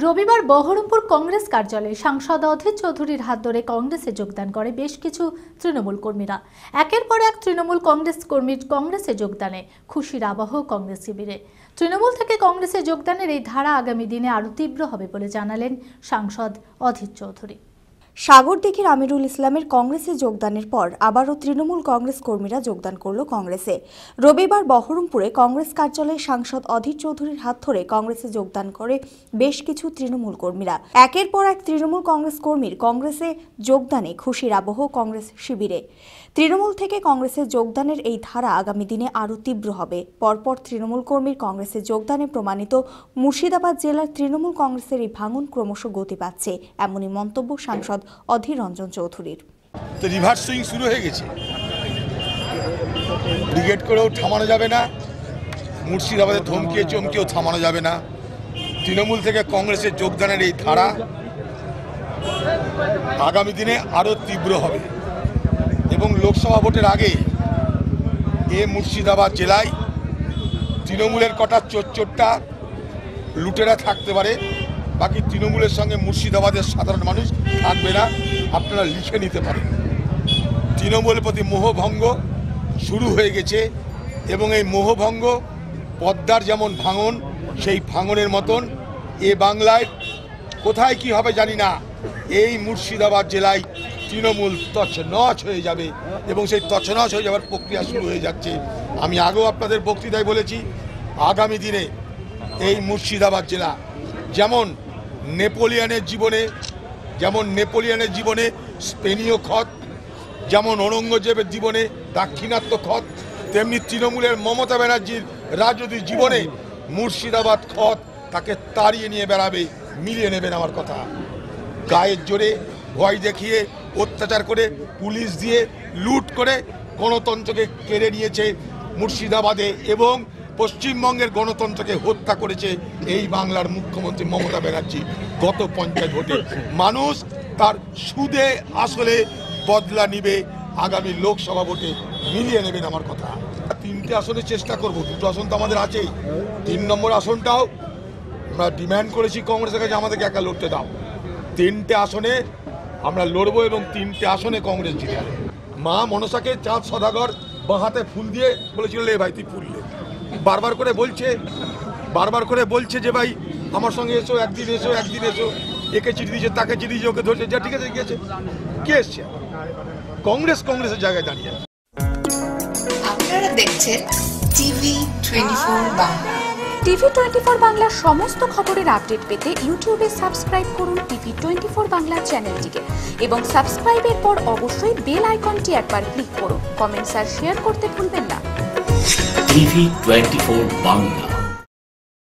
রবিবার বহরমপুর কংগ্রেস কার্যালয়ে সাংসদ অধীর চৌধুরীর হাত ধরে কংগ্রেসে যোগদান করে বেশ কিছু তৃণমূল কর্মীরা। একের পর এক তৃণমূল কংগ্রেস কর্মীর কংগ্রেসে যোগদানে খুশির আবহ কংগ্রেস শিবিরে। তৃণমূল থেকে কংগ্রেসে যোগদানের এই ধারা আগামী দিনে আরও তীব্র হবে বলে জানালেন সাংসদ অধীর চৌধুরী। সাগরদিঘির আমিরুল ইসলামের কংগ্রেসে যোগদানের পর আবারও তৃণমূল কংগ্রেস কর্মীরা যোগদান করল কংগ্রেসে। রবিবার বহরমপুরে কংগ্রেস কার্যালয়ে সাংসদ অধীর চৌধুরীর হাত ধরে কংগ্রেসে যোগদান করে বেশ কিছু তৃণমূল কর্মীরা। একের পর এক তৃণমূল কংগ্রেস কর্মীর কংগ্রেসে যোগদানে খুশির আবহ কংগ্রেস শিবিরে। তৃণমূল থেকে কংগ্রেসে যোগদানের এই ধারা আগামী দিনে আরও তীব্র হবে। পরপর তৃণমূল কর্মীর কংগ্রেসে যোগদানে প্রমাণিত মুর্শিদাবাদ জেলার তৃণমূল কংগ্রেসের এই ভাঙন ক্রমশ গতি পাচ্ছে, এমনই মন্তব্য সাংসদ অধীর রঞ্জন চৌধুরীর। তো রিভার্স সুইং শুরু হয়ে গেছে, ব্রিগেড করেও থামানো যাবে না, মুর্শিদাবাদে ধমকিয়ে চমকিয়েও থামানো যাবে না। তৃণমূল থেকে কংগ্রেসের যোগদানের এই ধারা আগামী দিনে আরও তীব্র হবে এবং লোকসভা ভোটের আগে মুর্শিদাবাদ জেলায় তৃণমূলের কটা চোরটা লুটেরা থাকতে পারে, বাকি তৃণমূলের সঙ্গে মুর্শিদাবাদের সাধারণ মানুষ থাকবে না। আপনারা লিখে নিতে পারেন। তৃণমূলের প্রতি মোহভঙ্গ শুরু হয়ে গেছে এবং এই মোহভঙ্গ পদ্মার যেমন ভাঙন, সেই ভাঙনের মতন এ বাংলায় কোথায় কি হবে জানি না, এই মুর্শিদাবাদ জেলায় তৃণমূল তছনছ হয়ে যাবে এবং সেই তছনছ হয়ে যাওয়ার প্রক্রিয়া শুরু হয়ে যাচ্ছে। আমি আগেও আপনাদের বক্তৃতায় বলেছি, আগামী দিনে এই মুর্শিদাবাদ জেলা যেমন নেপোলিয়নের জীবনে স্পেনীয় খত, যেমন ঔরঙ্গজেবের জীবনে দাক্ষিণাত্য খত, তেমনি তৃণমূলের মমতা ব্যানার্জির রাজনৈতিক জীবনে মুর্শিদাবাদ খত তাকে তাড়িয়ে নিয়ে বেড়াবে। মিলিয়ে নেবেন আমার কথা। গায়ের জোরে ভয় দেখিয়ে, অত্যাচার করে, পুলিশ দিয়ে লুট করে গণতন্ত্রকে কেড়ে নিয়েছে মুর্শিদাবাদে এবং পশ্চিমবঙ্গের গণতন্ত্রকে হত্যা করেছে এই বাংলার মুখ্যমন্ত্রী মমতা ব্যানার্জি। গত পঞ্চায়েত ভোটে মানুষ তার সুদে আসলে বদলা নিবে আগামী লোকসভা ভোটে। মিলিয়ে নেবেন আমার কথা। 3টে আসনে চেষ্টা করব, 2টো আসন তো আমাদের আছেই। 3 নম্বর আসনটাও আমরা ডিম্যান্ড করেছি কংগ্রেসের কাছে, আমাদেরকে একা লড়তে দাও। 3টে আসনে আমরা লড়বো এবং 3টে আসনে কংগ্রেস জিতে যাবে। মা মনসাকে চাঁদ সদাগর বাঁ হাতে ফুল দিয়ে বলেছিল, লে ভাই তুই ফুল লে। বারবার করে বলছে যে ভাই আমার সঙ্গে এসো, একদিন এসো। একে চিঠি দিয়েছে, তাকে চিঠি দিয়েছে, ওকে ধরছে, যা ঠিক আছে গিয়েছে। কে এসছে? কংগ্রেসের জায়গায় দাঁড়িয়ে। আপনারা দেখছেন TV24 বাংলা। TV24 বাংলার সমস্ত খবরের আপডেট পেতে ইউটিউবে সাবস্ক্রাইব করুন TV24 বাংলা চ্যানেলটিকে এবং সাবস্ক্রাইবের পর অবশ্যই বেল আইকনটি একবার ক্লিক করুন। কমেন্টস আর শেয়ার করতে ভুলবেন না। TV24 বাংলা।